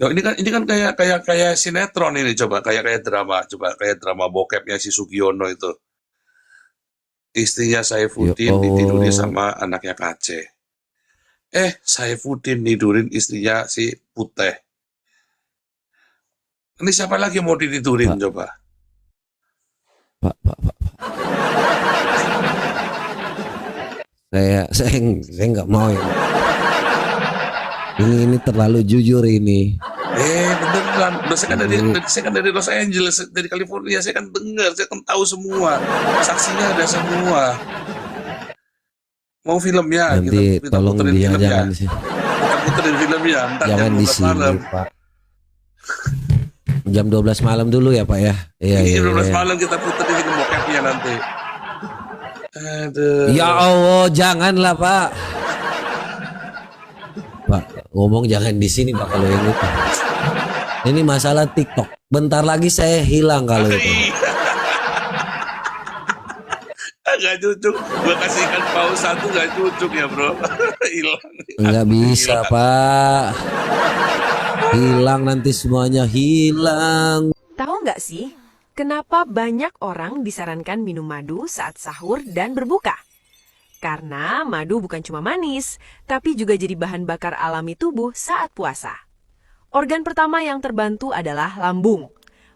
Loh, ini kan kayak sinetron ini, coba kayak drama bokepnya si Sugiono itu. Istrinya Ya Saifuddin ditiduri Allah, sama anaknya KC. Saifuddin nidurin istrinya si Putih. Ini siapa lagi mau ditidurin Pak, coba? Pak. Saya nggak mau ini. Ini terlalu jujur ini. Beneran. Udah Ini saya kan dari Los Angeles, dari California. Saya kan dengar, saya kan tahu semua. Saksinya ada semua. Mau filmnya, kita nanti kita tolong puterin dia filmnya. jangan sih, Kita puterin filmnya, ntar jam jangan di 12 sini malam. Pak. Jam 12 malam dulu ya Pak ya. Iya Iya, iya iya. 12 Iya. malam kita puterin film bokepnya nanti. Ya Aduh. Allah, janganlah Pak. Pak, ngomong jangan di sini Pak kalau yang itu. Ini masalah TikTok. Bentar lagi saya hilang kalau itu. Gak cucuk. Gue kasihkan paus satu gak cucuk ya bro. Hilang. Nggak Akunnya bisa hilang. Pak. Hilang nanti semuanya hilang. Tahu nggak sih, kenapa banyak orang disarankan minum madu saat sahur dan berbuka? Karena madu bukan cuma manis, tapi juga jadi bahan bakar alami tubuh saat puasa. Organ pertama yang terbantu adalah lambung.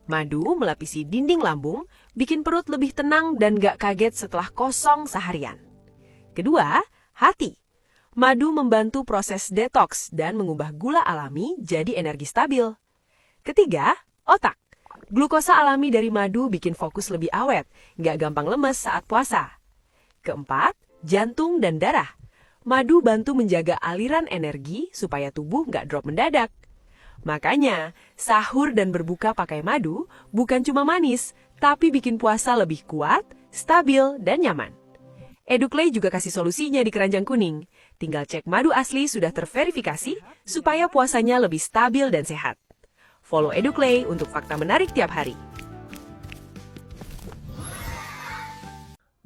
Madu melapisi dinding lambung, bikin perut lebih tenang dan gak kaget setelah kosong seharian. Kedua, hati. Madu membantu proses detoks dan mengubah gula alami jadi energi stabil. Ketiga, otak. Glukosa alami dari madu bikin fokus lebih awet, nggak gampang lemes saat puasa. Keempat, jantung dan darah. Madu bantu menjaga aliran energi supaya tubuh nggak drop mendadak. Makanya, sahur dan berbuka pakai madu bukan cuma manis, tapi bikin puasa lebih kuat, stabil, dan nyaman. Educlay juga kasih solusinya di keranjang kuning. Tinggal cek madu asli sudah terverifikasi supaya puasanya lebih stabil dan sehat. Follow Educlay untuk fakta menarik tiap hari.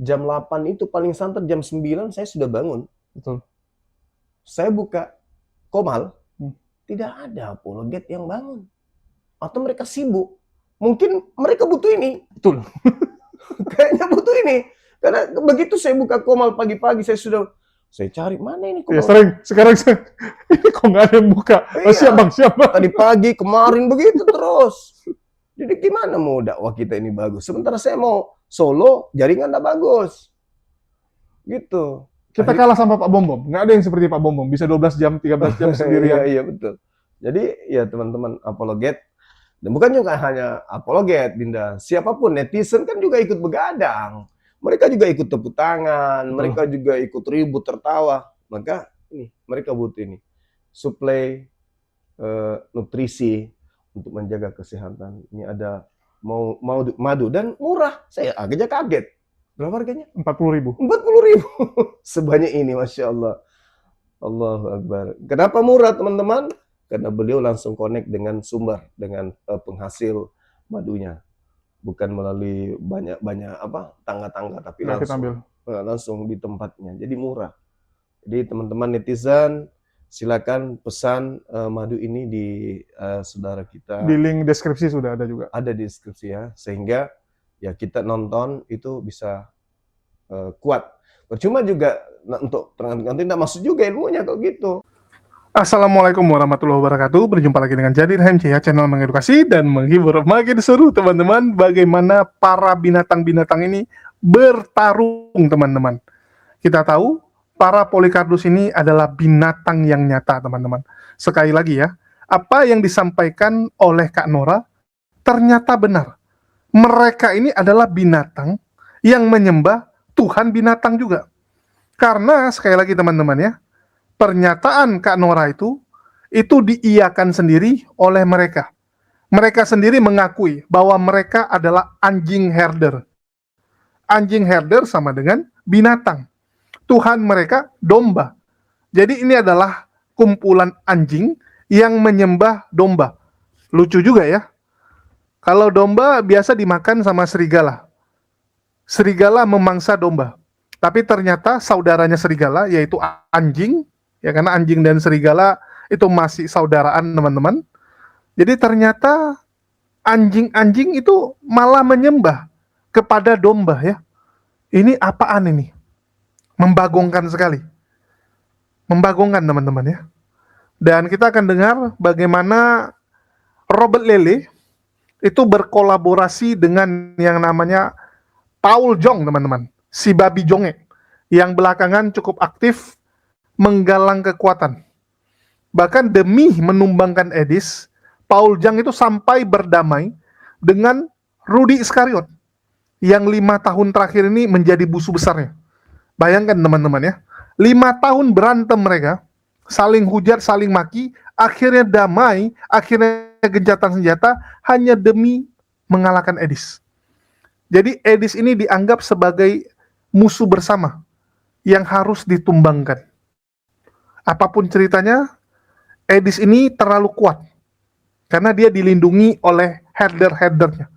Jam 8 itu paling santer jam 9 saya sudah bangun. Betul. Saya buka Komal, tidak ada apologet yang bangun. Atau mereka sibuk. Mungkin mereka butuh ini. Betul. Kayaknya butuh ini. Karena begitu saya buka Komal pagi-pagi, saya cari, mana ini Ya Komal? sekarang ini kok nggak ada yang buka. Oh, Iya. siap bang. Tadi pagi, kemarin begitu terus. Jadi gimana mau dakwah kita ini bagus? Sementara saya mau solo, jaringan nggak bagus. Gitu. Kita kalah sama Pak Bom Bom. Nggak ada yang seperti Pak Bom Bom. Bisa 12 jam, 13 jam sendirian. Iya, betul. Jadi ya teman-teman apologet, dan bukan juga hanya apologet, Dinda. Siapapun, netizen kan juga ikut begadang. Mereka juga ikut tepuk tangan, mereka juga ikut ribut, tertawa. Maka ini, mereka butuh ini. Suplai nutrisi untuk menjaga kesehatan. Ini ada mau madu dan murah. Saya agak kaget. Berapa harganya? 40.000. 40.000. Sebanyak ini, Masya Allah. Allahu Akbar. Kenapa murah, teman-teman? Karena beliau langsung connect dengan sumber, dengan penghasil madunya. Bukan melalui banyak tangga-tangga, tapi Nah, kita ambil. langsung di tempatnya. Jadi murah. Jadi teman-teman netizen, silakan pesan madu ini di saudara kita. Di link deskripsi sudah ada juga. Ada di deskripsi ya, sehingga ya kita nonton itu bisa kuat. Percuma juga untuk nanti tidak masuk juga ilmunya kalau gitu. Assalamualaikum warahmatullahi wabarakatuh. Berjumpa lagi dengan Jadir HMC, channel mengedukasi dan menghibur. Makin seru teman-teman, bagaimana para binatang-binatang ini bertarung teman-teman. Kita tahu para polikardus ini adalah binatang yang nyata teman-teman. Sekali lagi ya, apa yang disampaikan oleh Kak Nora ternyata benar. Mereka ini adalah binatang yang menyembah Tuhan binatang juga. Karena sekali lagi teman-teman ya, pernyataan Kak Nora itu diiyakan sendiri oleh mereka. Mereka sendiri mengakui bahwa mereka adalah anjing herder. Anjing herder sama dengan binatang. Tuhan mereka domba. Jadi ini adalah kumpulan anjing yang menyembah domba. Lucu juga ya. Kalau domba biasa dimakan sama serigala. Serigala memangsa domba. Tapi ternyata saudaranya serigala yaitu anjing, ya karena anjing dan serigala itu masih saudaraan teman-teman. Jadi ternyata anjing-anjing itu malah menyembah kepada domba ya. Ini apaan ini? Membagongkan sekali. Membagongkan teman-teman ya. Dan kita akan dengar bagaimana Robert Lele itu berkolaborasi dengan yang namanya Paul Jong teman-teman. Si babi jonge yang belakangan cukup aktif menggalang kekuatan. Bahkan demi menumbangkan Edis, Paul Jong itu sampai berdamai dengan Rudy Iskariot yang 5 tahun terakhir ini menjadi musuh besarnya. Bayangkan teman-teman ya, 5 tahun berantem mereka, saling hujat, saling maki, akhirnya damai, akhirnya gencatan senjata hanya demi mengalahkan Edis. Jadi Edis ini dianggap sebagai musuh bersama yang harus ditumbangkan. Apapun ceritanya, Edis ini terlalu kuat karena dia dilindungi oleh herder-herdernya,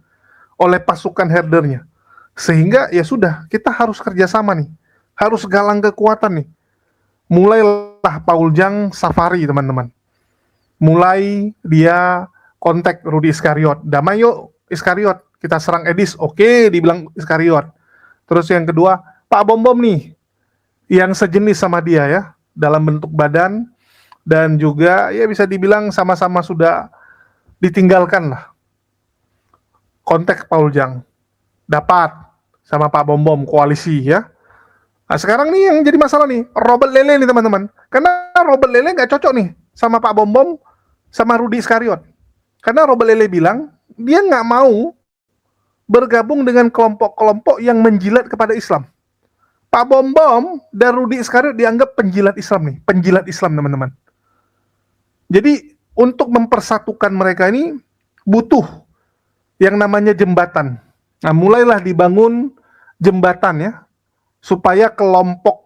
oleh pasukan herdernya. Sehingga ya sudah, kita harus kerjasama nih, harus galang kekuatan nih. Mulailah Paul Jang safari teman-teman. Mulai dia kontak Rudy Iskariot, damai yuk Iskariot, kita serang Edis. Oke, dibilang Iskariot. Terus yang kedua, Pak Bom Bom nih, yang sejenis sama dia ya, dalam bentuk badan, dan juga ya bisa dibilang sama-sama sudah ditinggalkan lah. Kontak Paul Jang, dapat sama Pak Bom Bom, koalisi ya. Nah sekarang nih yang jadi masalah nih, Robert Lele nih teman-teman. Karena Robert Lele nggak cocok nih sama Pak Bom Bom, sama Rudy Iskariot. Karena Robert Lele bilang, dia nggak mau bergabung dengan kelompok-kelompok yang menjilat kepada Islam. Pak Bom Bom dan Rudy Iskariot dianggap penjilat Islam nih, penjilat Islam teman-teman. Jadi untuk mempersatukan mereka ini butuh yang namanya jembatan. Nah mulailah dibangun jembatan ya, supaya kelompok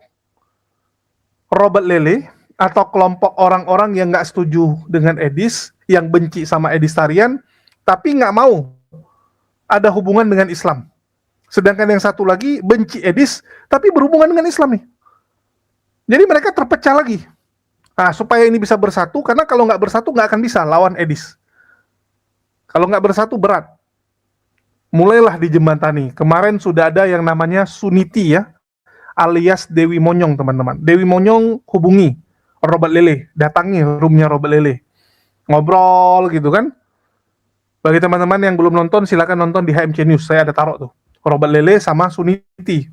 Robert Lele atau kelompok orang-orang yang nggak setuju dengan Edis, yang benci sama Edis Tarian, tapi nggak mau ada hubungan dengan Islam. Sedangkan yang satu lagi benci Edis, tapi berhubungan dengan Islam nih. Jadi mereka terpecah lagi. Nah, supaya ini bisa bersatu, karena kalau nggak bersatu nggak akan bisa lawan Edis. Kalau nggak bersatu berat. Mulailah dijembatani. Kemarin sudah ada yang namanya Suniti ya, alias Dewi Monyong teman-teman. Dewi Monyong hubungi Robert Lele, datangi roomnya Robert Lele, ngobrol gitu kan. Bagi teman-teman yang belum nonton, silakan nonton di HMC News. Saya ada taruh tuh. Robert Lele sama Suniti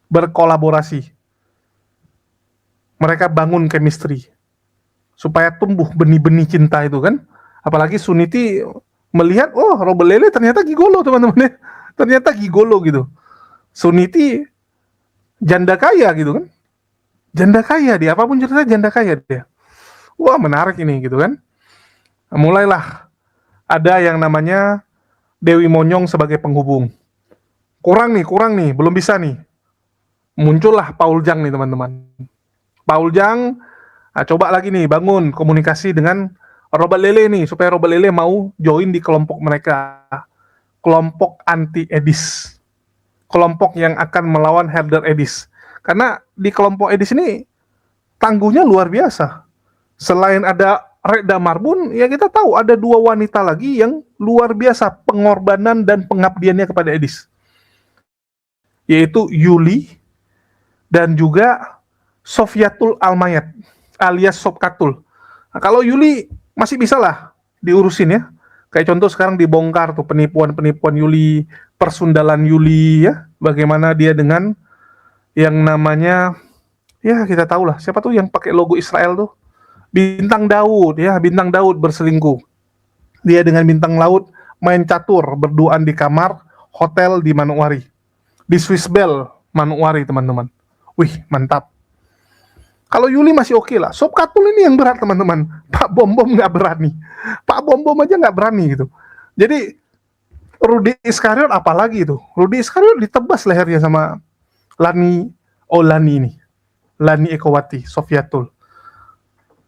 berkolaborasi. Mereka bangun chemistry supaya tumbuh benih-benih cinta itu kan. Apalagi Suniti melihat, oh Robert Lele ternyata gigolo teman-teman ya. Ternyata gigolo gitu. Suniti janda kaya gitu kan. Janda kaya dia, apapun cerita janda kaya dia. Wah menarik ini gitu kan. Mulailah ada yang namanya Dewi Monyong sebagai penghubung. Kurang nih, belum bisa nih. Muncullah Paul Jang nih teman-teman. Paul Jang, coba lagi nih bangun komunikasi dengan Robert Lele nih, supaya Robert Lele mau join di kelompok mereka. Kelompok anti Edis. Kelompok yang akan melawan herder Edis. Karena di kelompok Edis ini tangguhnya luar biasa. Selain ada Reda Marbun, ya kita tahu ada 2 wanita lagi yang luar biasa pengorbanan dan pengabdiannya kepada Edis. Yaitu Yuli dan juga Sofiatul Almayat alias Sopkatul. Nah, kalau Yuli masih bisa lah diurusin ya. Kayak contoh sekarang dibongkar tuh penipuan-penipuan Yuli, persundalan Yuli ya. Bagaimana dia dengan yang namanya, ya kita tahu lah siapa tuh yang pakai logo Israel tuh. Bintang Daud ya, Bintang Daud berselingkuh. Dia dengan Bintang Laut main catur, berduaan di kamar hotel di Manokwari. Di Swiss Bell Manokwari teman-teman. Wih, mantap. Kalau Yuli masih oke lah. Sopkatul ini yang berat teman-teman. Pak Bom Bom nggak berani. Pak Bom Bom aja nggak berani gitu. Jadi Rudy Iskariot apalagi itu. Rudy Iskariot ditebas lehernya sama Lani ini. Lani Ekowati, Sofiatul.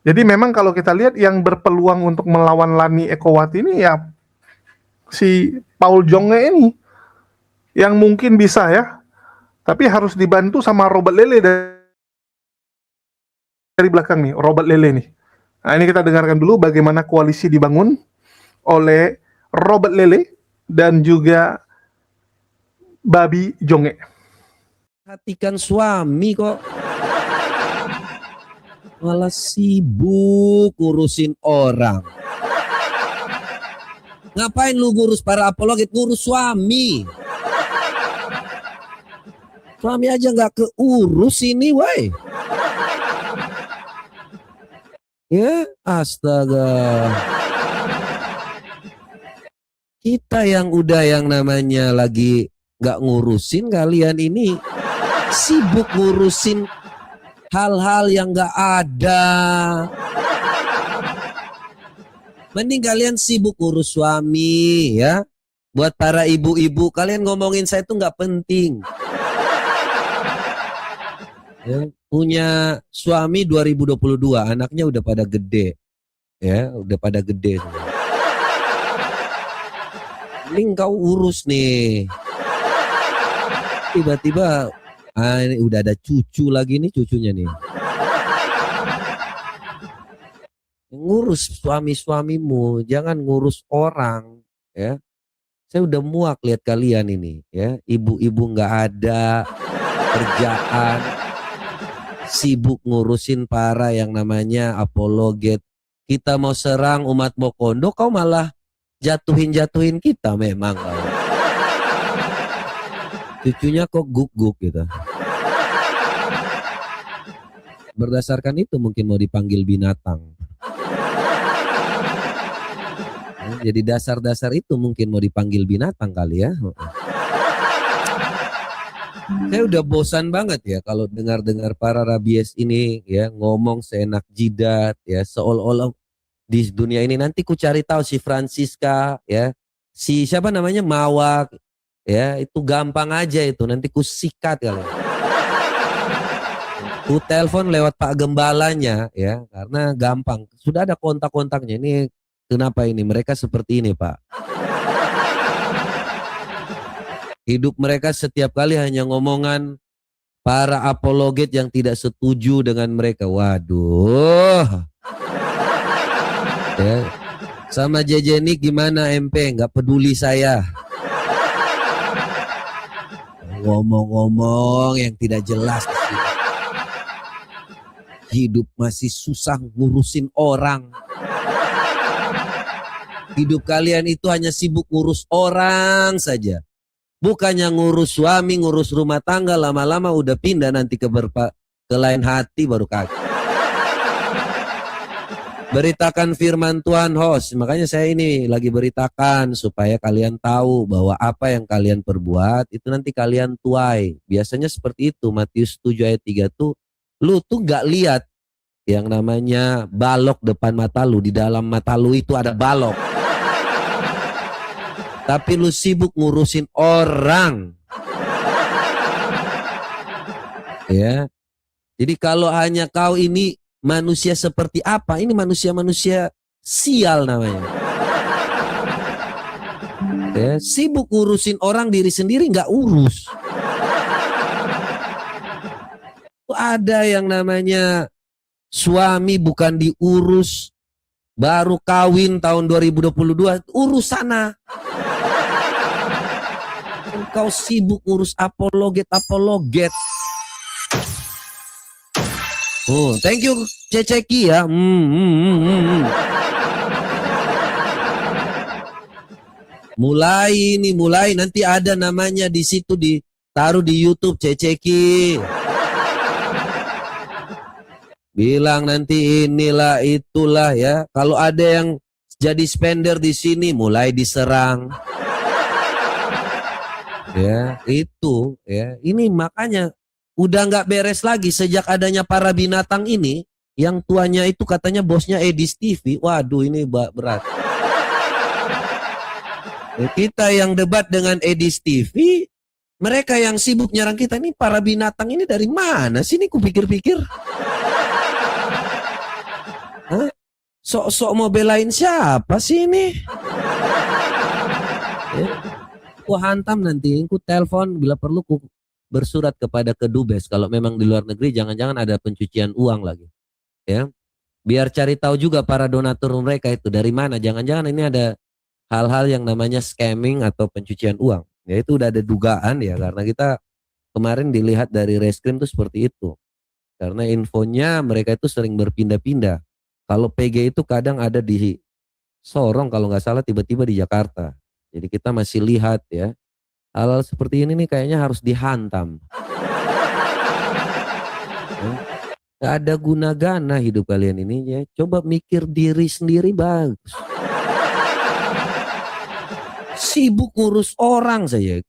Jadi memang kalau kita lihat yang berpeluang untuk melawan Lani Ekowati ini ya si Paul Jongge ini yang mungkin bisa ya. Tapi harus dibantu sama Robert Lele dari belakang nih, Robert Lele nih. Nah ini kita dengarkan dulu bagaimana koalisi dibangun oleh Robert Lele dan juga Babi Jonge. Perhatikan suami kok. Malah sibuk ngurusin orang. Ngapain lu ngurus para apologet, ngurus suami. Suami aja nggak keurus ini, woi. Ya, astaga. Kita yang udah yang namanya lagi nggak ngurusin, kalian ini sibuk ngurusin hal-hal yang nggak ada. Mending kalian sibuk ngurus suami ya. Buat para ibu-ibu, kalian ngomongin saya itu nggak penting. Ya, punya suami 2022, anaknya udah pada gede. Ya, udah pada gede. Mending kau urus nih. Tiba-tiba ini udah ada cucu lagi nih, cucunya nih. Ngurus suami-suamimu, jangan ngurus orang ya. Saya udah muak lihat kalian ini ya, ibu-ibu nggak ada kerjaan, sibuk ngurusin para yang namanya apologet. Kita mau serang umat Mokondo, kau malah jatuhin kita memang. Cucunya kok guk-guk gitu. Berdasarkan itu mungkin mau dipanggil binatang. Jadi dasar-dasar itu mungkin mau dipanggil binatang kali ya. Saya udah bosan banget ya kalau dengar-dengar para rabies ini ya ngomong seenak jidat ya, seolah-olah di dunia ini. Nanti ku cari tahu si Francisca ya, si siapa namanya Mawak ya, itu gampang aja itu, nanti ku sikat kali. Ku telepon lewat Pak Gembalanya ya, karena gampang. Sudah ada kontak-kontaknya. Ini kenapa ini mereka seperti ini, Pak? Hidup mereka setiap kali hanya ngomongan para apologet yang tidak setuju dengan mereka. Waduh. Ya. Sama Jejenik gimana MP? Nggak peduli saya. Ngomong-ngomong yang tidak jelas. Hidup masih susah ngurusin orang. Hidup kalian itu hanya sibuk ngurus orang saja. Bukannya ngurus suami, ngurus rumah tangga, lama-lama udah pindah nanti ke lain hati baru kaki. Beritakan firman Tuhan, host. Makanya saya ini lagi beritakan supaya kalian tahu bahwa apa yang kalian perbuat itu nanti kalian tuai. Biasanya seperti itu. Matius 7 ayat 3 tuh, lu tuh gak lihat yang namanya balok depan mata lu. Di dalam mata lu itu ada balok. Tapi lu sibuk ngurusin orang. Ya. Jadi kalau hanya kau ini manusia seperti apa? Ini manusia-manusia sial namanya. Ya, sibuk ngurusin orang, diri sendiri nggak urus. Ada yang namanya suami bukan diurus, baru kawin tahun 2022, urus sana. Kau sibuk ngurus apologet. Oh, thank you Ceceki ya. Mulai nanti ada namanya di situ, ditaruh di YouTube Ceceki. Bilang nanti inilah itulah ya. Kalau ada yang jadi spender di sini mulai diserang. Ya, itu ya. Ini makanya udah nggak beres lagi sejak adanya para binatang ini. Yang tuanya itu katanya bosnya Edis TV. Waduh, ini berat. Ya, kita yang debat dengan Edis TV, mereka yang sibuk nyerang kita. Nih para binatang ini dari mana sih? Ini kupikir-pikir. Hah? Sok-sok mau belain siapa sih ini? Ya. Ku hantam nanti, ku telepon bila perlu, ku bersurat kepada Kedubes kalau memang di luar negeri jangan-jangan ada pencucian uang lagi. Ya. Biar cari tahu juga para donatur mereka itu dari mana, jangan-jangan ini ada hal-hal yang namanya scamming atau pencucian uang. Ya itu udah ada dugaan ya, karena kita kemarin dilihat dari reskrim tuh seperti itu. Karena infonya mereka itu sering berpindah-pindah. Kalau PG itu kadang ada di Sorong kalau nggak salah, tiba-tiba di Jakarta. Jadi kita masih lihat ya, hal-hal seperti ini nih kayaknya harus dihantam. Gak ada guna-gana hidup kalian ini ya. Coba mikir diri sendiri bagus. Sibuk ngurus orang saja.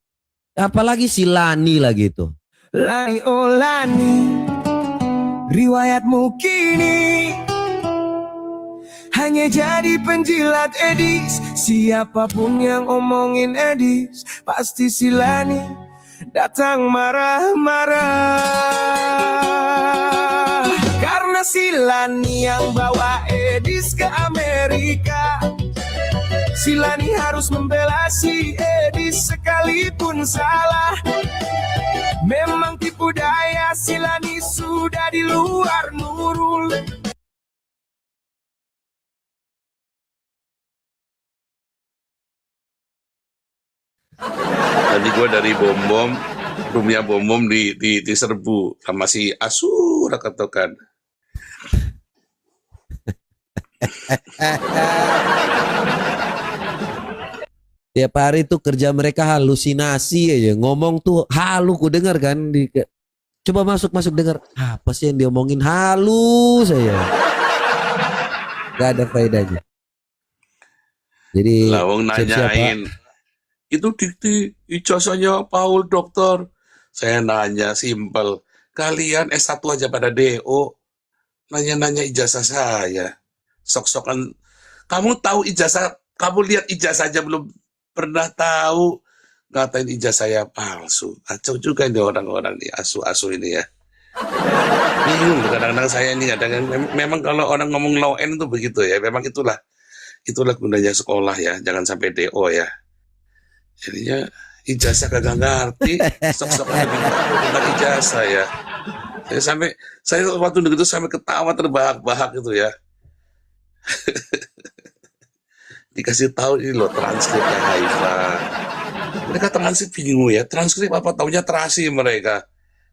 Apalagi si Lani lagi tuh. Lani oh Lani, riwayatmu kini hanya jadi penjilat Edis. Siapapun yang omongin Edis, pasti si Lani datang marah-marah. Karena si Lani yang bawa Edis ke Amerika. Si Lani harus membela si Edis sekalipun salah. Memang tipu daya, si Lani sudah di luar Nurul. Tadi gue dari Bom-Bom, roomnya Bom-Bom diserbu sama si Asura ketokan. Tiap hari tuh kerja mereka halusinasi aja. Ngomong tuh halu, ku dengar kan. Coba masuk dengar. Apa sih yang diomongin, halu saya. Gak ada faedahnya. Jadi Lawang nanyain, itu dikti ijazahnya Paul dokter. Saya nanya simpel, kalian S1 aja pada DO, nanya-nanya ijazah saya. Sok-sokan, kamu tahu ijazah, kamu lihat ijazah aja belum pernah tahu, ngatain ijazah saya palsu. Kacau juga ini orang-orang nih, asu-asu ini ya. Bingung kadang-kadang saya ini, memang kalau orang ngomong low end itu begitu ya, memang itulah gunanya sekolah ya, jangan sampai DO ya. Jadinya ijazah kagak ngerti, sok-sokan lebih tahu tentang ijazah ya. Saya waktu itu sampai ketawa terbahak-bahak gitu ya. Dikasih tahu ini loh transkripnya Haifa. Mereka transkrip bingung ya, transkrip apa taunya terasi mereka.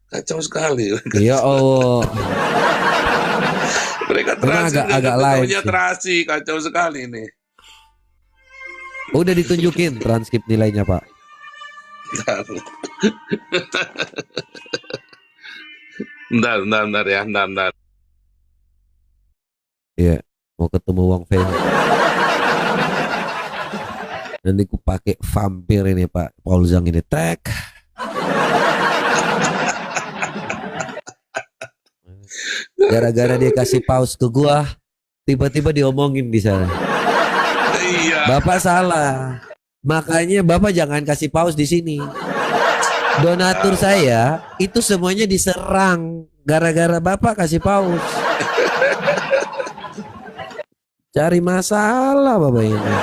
Kacau sekali. ya Allah. Mereka Memang transkrip agak lain taunya sih. terasi, kacau sekali ini. Udah ditunjukin transkrip nilainya Pak. Bentar ya, bentar. Iya, mau ketemu Wong Feng. Nanti ku pakai vampir ini Pak Paul Zhang ini, tek. Gara-gara dia kasih pause ke gua, tiba-tiba diomongin di sana. Iya. Bapak salah. Makanya Bapak jangan kasih pause di sini. Donatur saya itu semuanya diserang gara-gara Bapak kasih pause. Cari masalah Bapak ini.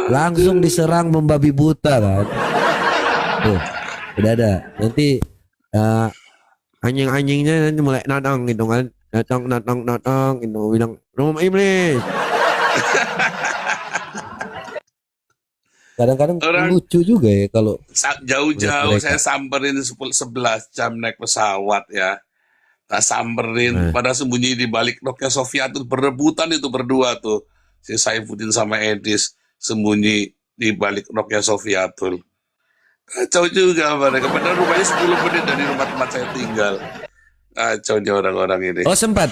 Langsung diserang membabi buta kan. Tuh, udah ada. Nanti anjing-anjingnya nanti mulai natang gitu kan. Natang itu bilang rumah iblis. Kadang-kadang lucu juga ya kalau jauh-jauh saya samperin 11 jam naik pesawat ya. Tak samperin pada sembunyi di balik roknya Sofiatul, berebutan itu berdua tuh. Si Saifuddin sama Edis sembunyi di balik roknya Sofiatul. Kacau juga mereka. Padahal rumahnya 10 menit dari rumah tempat saya tinggal. Kacau nih orang-orang ini. Oh sempat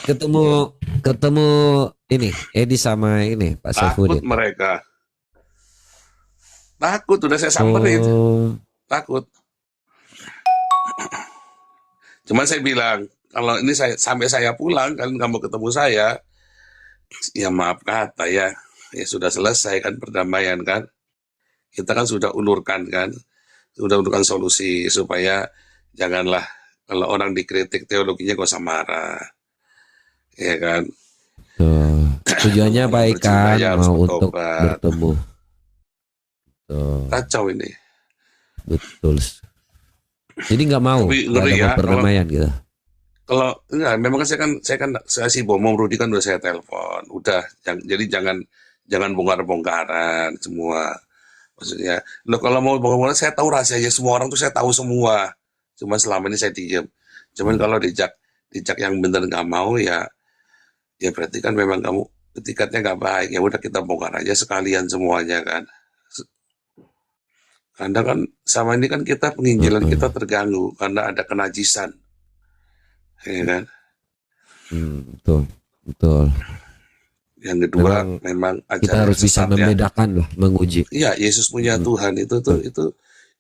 ketemu ini Edi sama ini Pak Takut Saifuddin. mereka. Takut, udah saya samperin. Takut. Cuman saya bilang, kalau ini sampai saya pulang, kalian nggak mau ketemu saya, ya maaf kata ya sudah selesai kan perdamaian kan. Kita kan sudah ulurkan solusi supaya janganlah kalau orang dikritik teologinya gak usah marah, ya kan. Tujuannya baik kan, mau untuk bertemu. Kacau ini. Betul. Jadi nggak mau, nggak ada ya, perdamaian gitu. Kalau enggak, memang kan saya si Bomong Rudi kan udah saya telepon, udah, jadi jangan bongkar-bongkaran semua. Maksudnya, lo kalau mau bongkar-bongkar, saya tahu rahasianya semua orang tuh saya tahu semua. Cuma selama ini saya diem. Cuman kalau dijak yang bener nggak mau ya, ya berarti kan memang kamu etikatnya nggak baik. Ya udah kita bongkar aja sekalian semuanya kan. Karena kan sama ini kan kita penginjilan kita terganggu karena ada kenajisan, ya kan. Betul, betul. Yang kedua memang Kita harus bisa membedakan lah, menguji. Iya, Yesus punya Tuhan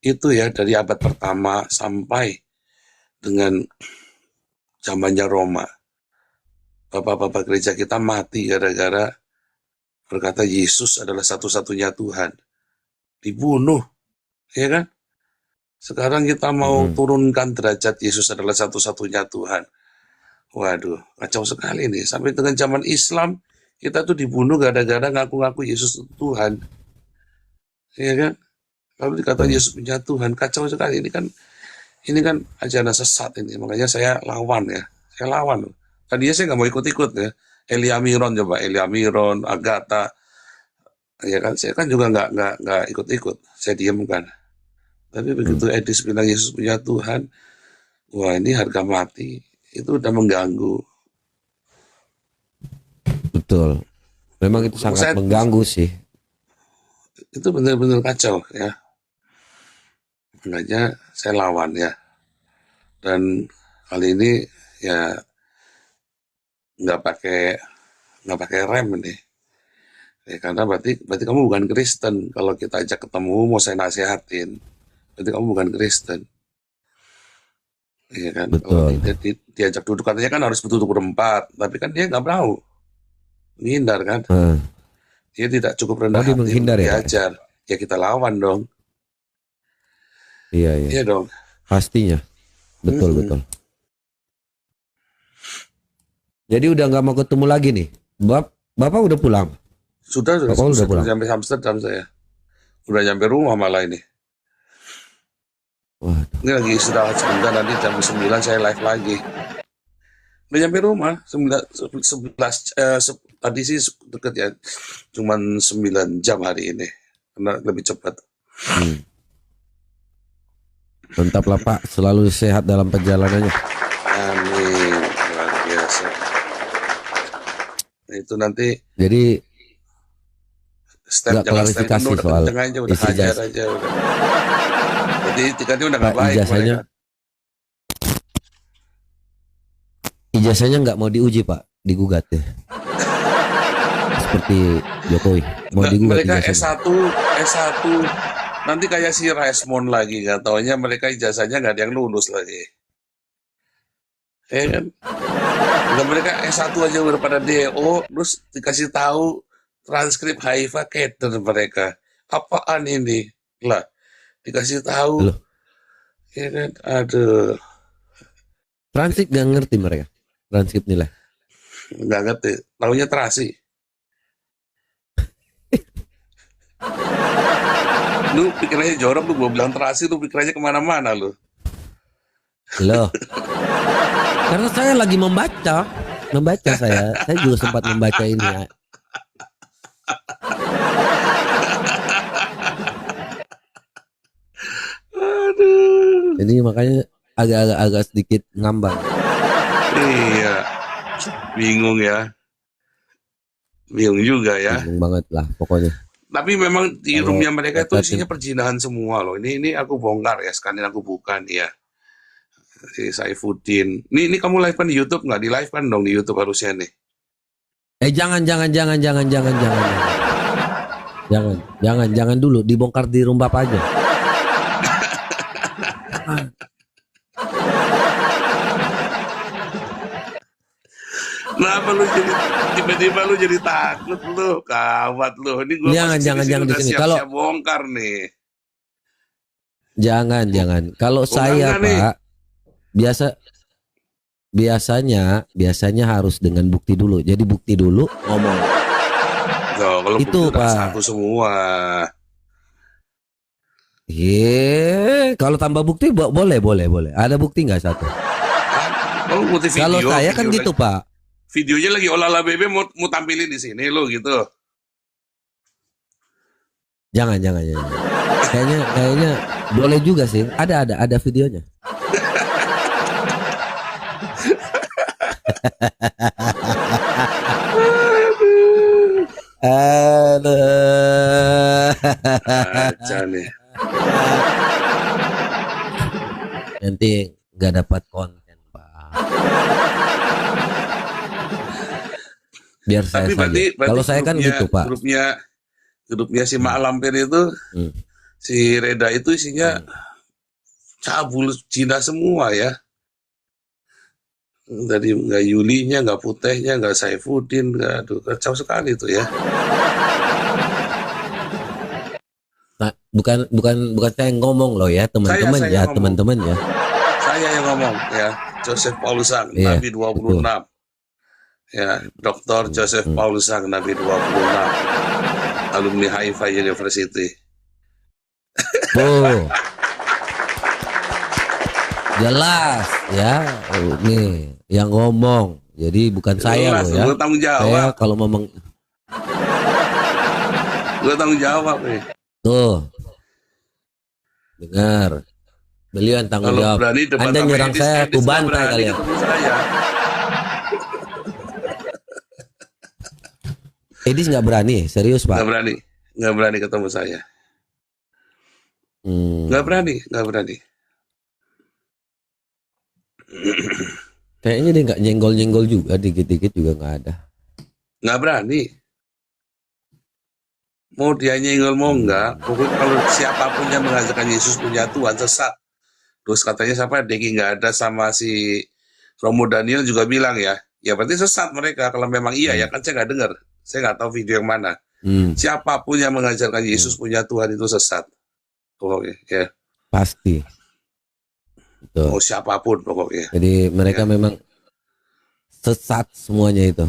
itu ya dari abad pertama sampai dengan zamannya Roma. Bapak-bapak gereja kita mati gara-gara berkata Yesus adalah satu-satunya Tuhan. Dibunuh, ya kan? Sekarang kita mau turunkan derajat Yesus adalah satu-satunya Tuhan. Waduh, kacau sekali nih. Sampai dengan zaman Islam, kita tuh dibunuh gara-gara ngaku-ngaku Yesus itu Tuhan. Ya kan? Lalu dikata Yesus punya Tuhan, kacau sekali. Ini kan ajaran sesat ini. Makanya saya lawan ya. Saya lawan. Tadinya saya nggak mau ikut-ikut ya. Elia Miron coba, Elia Miron, Agatha. Ya kan, saya kan juga nggak ikut-ikut. Saya diamkan. Tapi begitu Edis bilang Yesus punya Tuhan, wah ini harga mati. Itu udah mengganggu. Betul. Memang itu sangat mengganggu sih. Itu benar-benar kacau ya. Makanya saya lawan ya. Dan kali ini ya nggak pakai rem nih. Ya, karena berarti kamu bukan Kristen. Kalau kita ajak ketemu mau saya nasihatin, berarti kamu bukan Kristen. Iya kan? Betul. Kalau diajak duduk katanya kan harus betul berempat, tapi kan dia nggak mau, menghindar kan? Dia tidak cukup rendah hati menghindar untuk ya? diajar. Ya kita lawan dong. Iya. Iya dong. Pastinya. Betul. Jadi udah nggak mau ketemu lagi nih. Bapak udah pulang? Sudah pulang. Sampai Amsterdam saya. Udah nyampe rumah malah ini. Waduh. Ini lagi istirahat sebentar, nanti jam 9 saya live lagi. Udah nyampe rumah 11 tadi sih deket ya. Cuman 9 jam hari ini. Karena lebih cepat. Mantap lah Pak, selalu sehat dalam perjalanannya. Amin, luar biasa. Itu nanti jadi step klarifikasi soal aja, udah hajar aja udah. Jadi tiketnya udah nggak baik. Ijazahnya nggak mau diuji Pak, digugat ya. Seperti Jokowi mau digugat. Mereka S1 nanti kayak si Resmond lagi, nggak taunya mereka ijazahnya nggak ada yang lulus lagi. Ya kan? Nah, mereka S1 aja udah pada DO, terus dikasih tahu transkrip HIV keder mereka. Apaan ini? Lah, dikasih tahu. Loh. Ya kan? Aduh. Transkrip nggak ngerti mereka. Transkrip nilai. Nggak ngerti. Taunya terasi. Lu pikirannya jorok, lu gue bilang terasi, lu pikirannya kemana-mana lu. Loh. Karena saya lagi membaca saya juga sempat membaca ini ya. Aduh. Jadi makanya agak sedikit ngambang. Iya, bingung ya, bingung juga ya. Bingung banget lah pokoknya. Tapi memang di roomnya mereka itu isinya perjinahan semua loh. Ini aku bongkar ya, sekalian aku bukan ya. Si Saifuddin. Ini kamu live kan di YouTube nggak? Di live kan dong di YouTube harusnya nih. Jangan dulu, dibongkar di room Bapak aja. Kenapa lu jadi tiba-tiba lu jadi takut lu, kawat lu. Ini gua jangan di sini. Kalau bongkar nih. Jangan. Kalau saya Pak, biasanya harus dengan bukti dulu. Jadi bukti dulu ngomong. Tuh, kalau itu Pak. Satu semua. Kalau tambah bukti boleh. Ada bukti nggak satu? Oh, multi video. Kalau saya kan video gitu, Pak. Videonya lagi olahlah bebe mau tampilin di sini lo gitu. Jangan. Kayaknya boleh juga sih. Ada videonya. Aduh. Aja nih. Nanti nggak dapat konten, Pak. Biar saya Tapi saja. Kalau saya kan grupnya- gitu, Pak. Grupnya si Mak Lampir itu, Hmm. si Reda itu isinya cabul Cina semua ya. Tadi nggak Yulinya, nggak Putihnya, nggak Saifuddin, nggak, aduh kacau sekali itu ya. Nah, bukan saya yang ngomong loh ya, teman-teman Saya ya, ngomong. teman-teman ya. Saya yang ngomong ya, Joseph Paulusang, Iya, Nabi 26. Ya, Dr. Joseph Paulusang, Nabi 26. Alumni Haifa University. Tuh. Jelas ya. Oh, nih yang ngomong. Jadi bukan saya Jelas, loh ya. Gue tanggung Saya jawab, kalau ngomong gue tanggung jawab nih. tuh. Dengar. Beliau yang tanggung Kalau jawab. berani debat Anda sama nyerang Edis, saya, Edis aku nggak bantai berani kalian. ketemu saya. Edis nggak berani, serius Nggak Pak. berani ketemu saya. Hmm. Nggak berani. Kayaknya dia nggak nyenggol-nyenggol juga, dikit-dikit juga nggak ada. Nggak berani. Mau dia nyenggol mau enggak, pokoknya kalau siapapun yang mengajarkan Yesus punya Tuhan sesat. Terus katanya siapa, Deki nggak ada sama si Romo Daniel juga bilang ya berarti sesat mereka. Kalau memang iya ya kan saya nggak dengar, saya nggak tahu video yang mana. Siapapun yang mengajarkan Yesus punya Tuhan itu sesat. Pokoknya ya. Pasti. Betul. Mau siapapun pokoknya. Jadi mereka memang sesat semuanya itu.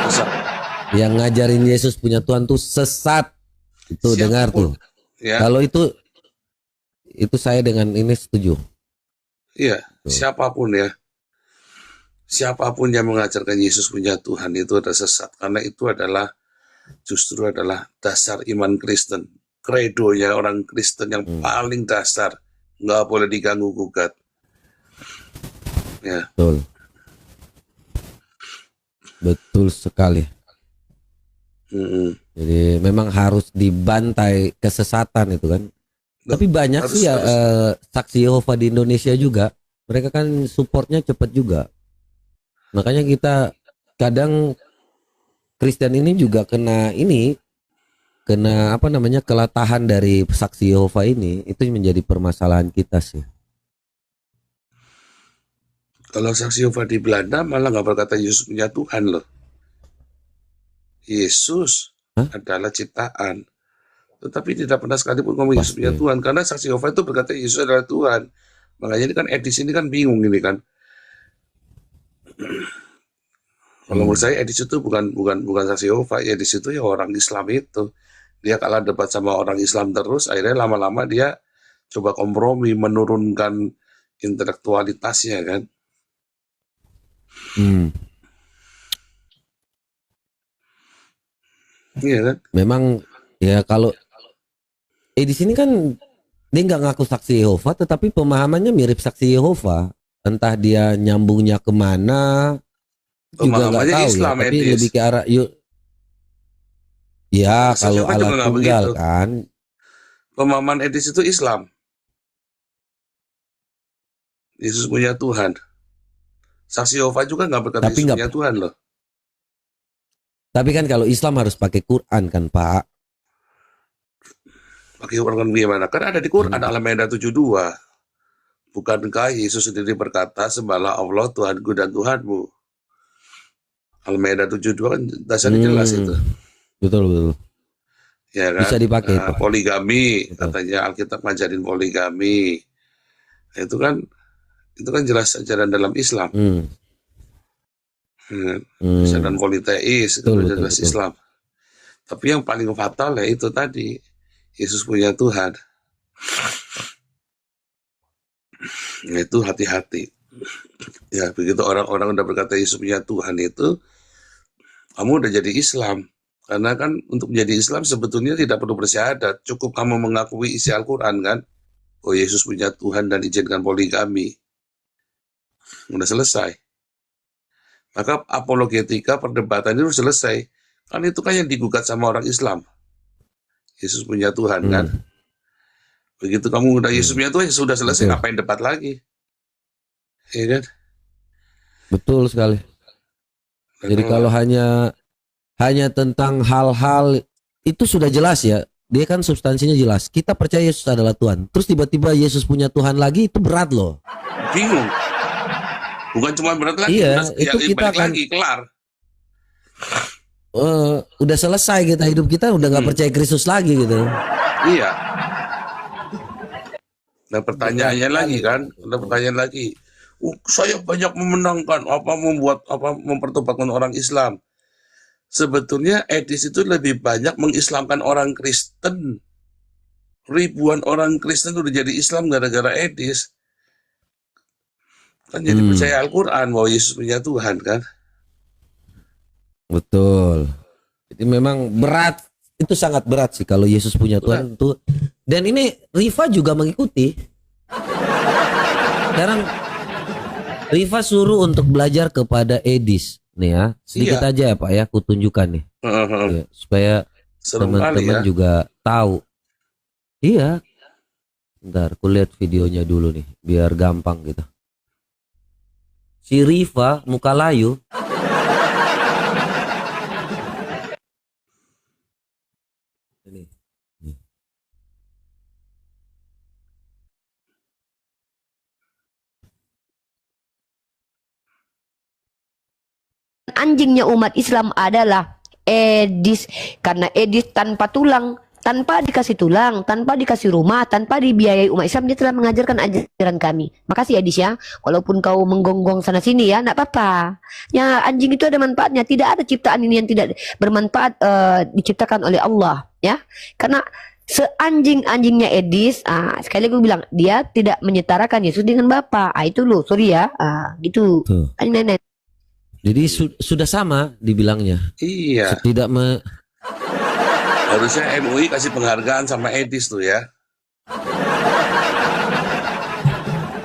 Sesat. Yang ngajarin Yesus punya Tuhan tuh sesat. Itu dengar tuh. Ya. Kalau itu saya dengan ini setuju. Iya, Tuh. siapapun ya. Siapapun yang mengajarkan Yesus punya Tuhan itu adalah sesat. Karena itu justru adalah dasar iman Kristen. Kredonya orang Kristen yang paling dasar. Nggak boleh diganggu gugat. Ya. Betul. Betul sekali. Jadi memang harus dibantai kesesatan itu kan. Tapi banyak sih ya saksi Yehova di Indonesia juga. Mereka kan supportnya cepat juga. Makanya kita kadang Kristen ini juga kena kelatahan dari saksi Yehova ini. Itu menjadi permasalahan kita sih. Kalau saksi Yehova di Belanda malah nggak berkata Yesus punya Tuhan loh. Yesus adalah ciptaan. Tetapi tidak pernah sekalipun ngomong Yesus punya Tuhan. Karena saksi Yehova itu berkata Yesus adalah Tuhan. Makanya ini kan Edis ini kan bingung ini kan. Kalau menurut saya Edis itu bukan saksi Yehova. Edis itu ya orang Islam itu. Dia kalah debat sama orang Islam terus. Akhirnya lama-lama dia coba kompromi, menurunkan intelektualitasnya kan. Iya kan? Memang ya kalau di sini kan dia nggak ngaku saksi Yehova, tetapi pemahamannya mirip saksi Yehova. Entah dia nyambungnya kemana juga nggak Pemahamannya tahu Islam, ya. Tapi Edis. lebih ke arah ya Saksi kalau Yehova juga alat nggak tunggal begitu. kan. Pemahaman Edis itu Islam. Yesus punya Tuhan. Saksi Yehova juga nggak berkata Tapi Yesus nggak- punya Tuhan loh. Tapi kan kalau Islam harus pakai Quran kan Pak. Pakai Quran gimana? Kan ada di Quran Al-Maidah 72. Bukankah Yesus sendiri berkata, sembahlah Allah Tuhanku dan Tuhanmu. Al-Maidah 72 kan dasarnya jelas itu. Betul. Ya kan? Bisa dipakai itu. Poligami, Betul. katanya Alkitab ngajarin poligami. Itu kan jelas ajaran dalam Islam. Ajaran politeis, itu Betul, jelas betul. Islam. Tapi yang paling fatal ya itu tadi, Yesus punya Tuhan. Nah, itu hati-hati. Ya, begitu orang-orang udah berkata Yesus punya Tuhan itu, kamu udah jadi Islam. Karena kan untuk menjadi Islam sebetulnya tidak perlu bersyahadat, cukup kamu mengakui isi Al-Quran kan. Oh, Yesus punya Tuhan dan izinkan poligami. Udah selesai. Maka apologetika perdebatan itu selesai. Kan itu kan yang digugat sama orang Islam. Yesus punya Tuhan kan. Begitu kamu udah Yesus punya Tuhan, sudah selesai, Betul. ngapain debat lagi? Iya kan? Betul sekali. Jadi kalau hanya tentang hal-hal itu sudah jelas ya. Dia kan substansinya jelas. Kita percaya Yesus adalah Tuhan. Terus tiba-tiba Yesus punya Tuhan lagi, itu berat loh. Bingung. Bukan cuma berat lagi, Iya, udah, itu ya, kita balik akan lagi, kelar. udah selesai kita, hidup kita udah nggak percaya Kristus lagi gitu. Iya. Nah pertanyaannya lagi kan, ada pertanyaan lagi. Saya banyak memenangkan, mempertobatkan orang Islam. Sebetulnya Edis itu lebih banyak mengislamkan orang Kristen. Ribuan orang Kristen udah jadi Islam gara-gara Edis. Kan jadi percaya Al-Quran bahwa Yesus punya Tuhan kan. Betul. Jadi memang berat, itu sangat berat sih kalau Yesus punya Tuhan itu. Dan ini Riva juga mengikuti. Sekarang Riva suruh untuk belajar kepada Edis nih ya. Sedikit aja ya Pak ya, aku tunjukkan nih. Ya, supaya Serem kali teman-teman ya. juga tahu. Iya. Bentar, aku lihat videonya dulu nih, biar gampang gitu. Si Riva muka layu. Ini. Anjingnya umat Islam adalah Edis, karena Edis tanpa tulang, tanpa dikasih tulang, tanpa dikasih rumah, tanpa dibiayai umat Islam, dia telah mengajarkan ajaran kami. Makasih Edis ya, walaupun kau menggonggong sana sini ya, enggak apa-apa. Ya, anjing itu ada manfaatnya, tidak ada ciptaan ini yang tidak bermanfaat, diciptakan oleh Allah ya. Karena seanjing-anjingnya Edis, sekali lagi gue bilang, dia tidak menyetarakan Yesus dengan Bapa. Itu loh, sorry ya, gitu. Tuh. Nenek. Jadi sudah sama dibilangnya. Iya. Tidak Harusnya MUI kasih penghargaan sama Edis tuh ya.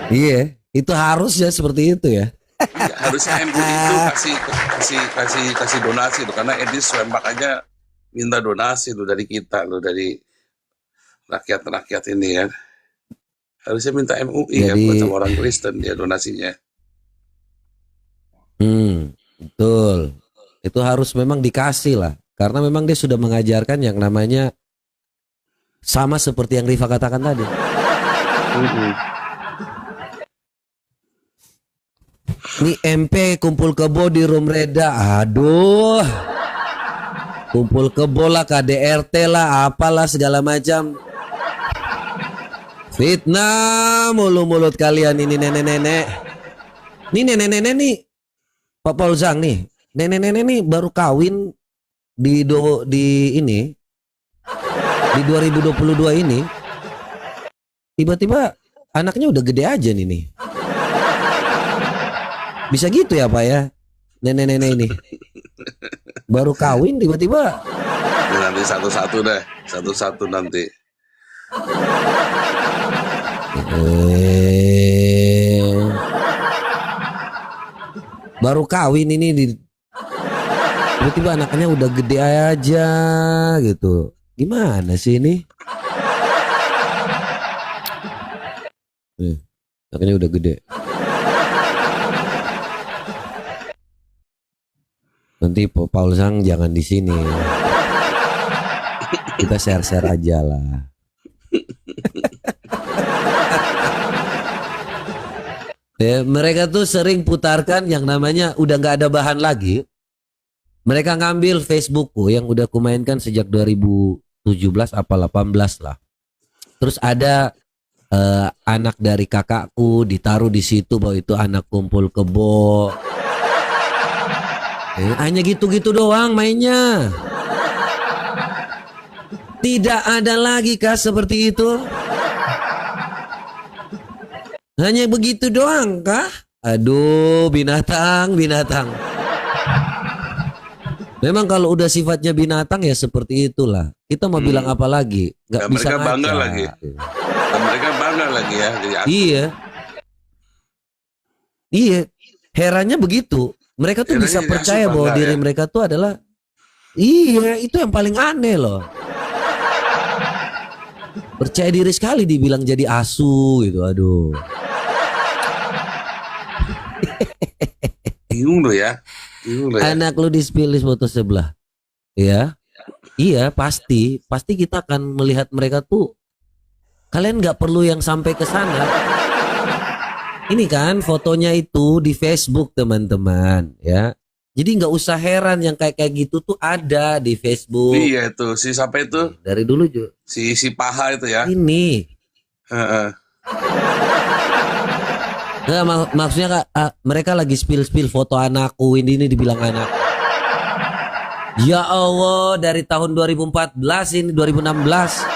Iya, itu harusnya seperti itu ya. Iya, harusnya MUI itu kasih donasi tuh, karena Edis Swempak aja minta donasi tuh dari kita loh, dari rakyat ini kan. Harusnya minta MUI ya buat sama orang Kristen dia donasinya. Betul. Itu harus memang dikasih lah. Karena memang dia sudah mengajarkan yang namanya sama seperti yang Riva katakan tadi. Ini MP kumpul kebo di Room Reda. Aduh. Kumpul kebo lah, KDRT lah, apalah segala macam. Fitnah mulu mulut kalian ini nenek-nenek. Ini nenek-nenek nih. Pak Paul Zhang nih, nenek-nenek nih baru kawin di 2022 ini, tiba-tiba anaknya udah gede aja nih. Bisa gitu ya Pak ya, nenek-nenek ini baru kawin tiba-tiba. Nanti satu-satu deh, satu-satu nanti. Baru kawin ini tiba-tiba anaknya udah gede aja gitu. Gimana sih ini? Anaknya udah gede. Nanti Paul Zhang jangan di sini. Kita share-share aja lah. Ya, mereka tuh sering putarkan yang namanya udah nggak ada bahan lagi. Mereka ngambil Facebookku yang udah kumainkan sejak 2017 apa 18 lah. Terus ada anak dari kakakku ditaruh di situ bahwa itu anak kumpul kebo. Hanya gitu-gitu doang mainnya. Tidak ada lagi kah seperti itu? Hanya begitu doang kah? Aduh, binatang. Memang kalau udah sifatnya binatang ya seperti itulah. Kita mau bilang apa lagi? Nggak Dan bisa mereka bangga ngaca. lagi. Dan mereka bangga lagi ya. Jadi Iya. Herannya begitu. Mereka tuh Herannya bisa jadi percaya asu bahwa bangga diri ya. mereka tuh adalah iya, itu yang paling aneh loh. Percaya diri sekali dibilang jadi asu gitu. Aduh. bingung loh ya. Anak lu di-spill foto sebelah. Ya. Iya, pasti kita akan melihat mereka tuh. Kalian nggak perlu yang sampai ke sana. Ini kan fotonya itu di Facebook, teman-teman, ya. Jadi nggak usah heran yang kayak gitu tuh ada di Facebook. Iya itu si siapa itu? Dari dulu juga. Si paha itu ya. Ini. Heeh. Nggak, maksudnya mereka lagi spill foto anakku ini dibilang anak. Ya Allah, dari tahun 2014 ini 2016.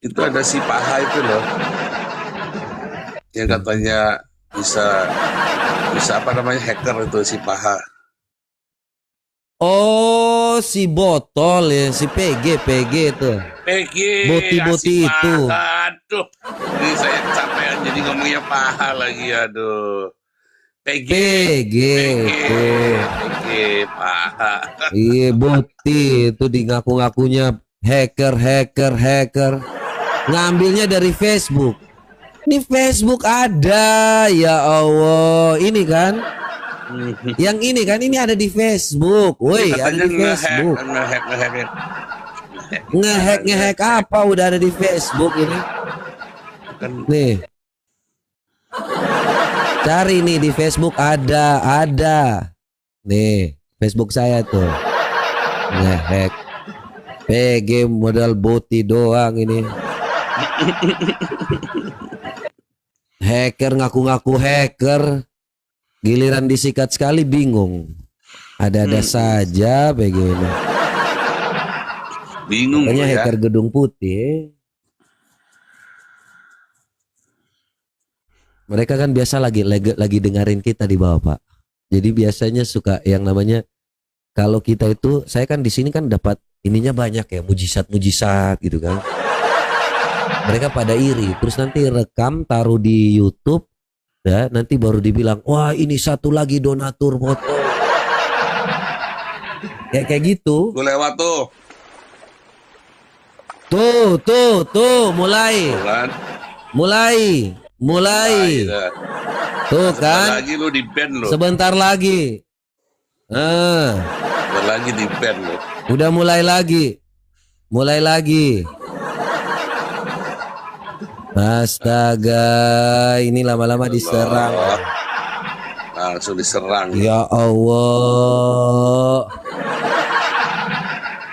Itu ada si paha itu loh. Yang katanya bisa apa namanya hacker itu si paha. Oh, si botol ya, si PG itu. PG. Boti itu. Aduh. Ini saya kecapean jadi ngomongnya paha lagi, aduh. PG paha. Iya, boti itu di ngaku-ngakunya hacker. Ngambilnya dari Facebook. Ini Facebook ada, ya Allah. Ini kan? Yang ini kan, ini ada di Facebook. Woi, ada di Facebook. Ngehack apa udah ada di Facebook ini? Nih. Cari nih di Facebook ada. Nih, Facebook saya tuh. Ngehack. PG modal boti doang ini. Hacker ngaku-ngaku hacker. Giliran disikat sekali bingung. Ada-ada saja PG ini. Bingung Makanya ya. hacker Gedung Putih. Mereka kan biasa lagi dengerin kita di bawah, Pak. Jadi biasanya suka yang namanya kalau kita itu, saya kan di sini kan dapat ininya banyak ya, mujizat gitu kan. Mereka pada iri, terus nanti rekam taruh di YouTube ya, nanti baru dibilang, "Wah, ini satu lagi donatur foto." Kayak gitu. Gue lewat tuh. Tuh, mulai. Kan? Mulai. Dah. Tuh Sebentar kan. lagi lu di ban lo. Sebentar lagi. Sebentar lagi di ban lo. Udah mulai lagi. Astaga, ini lama-lama diserang. Langsung diserang. Ya Allah.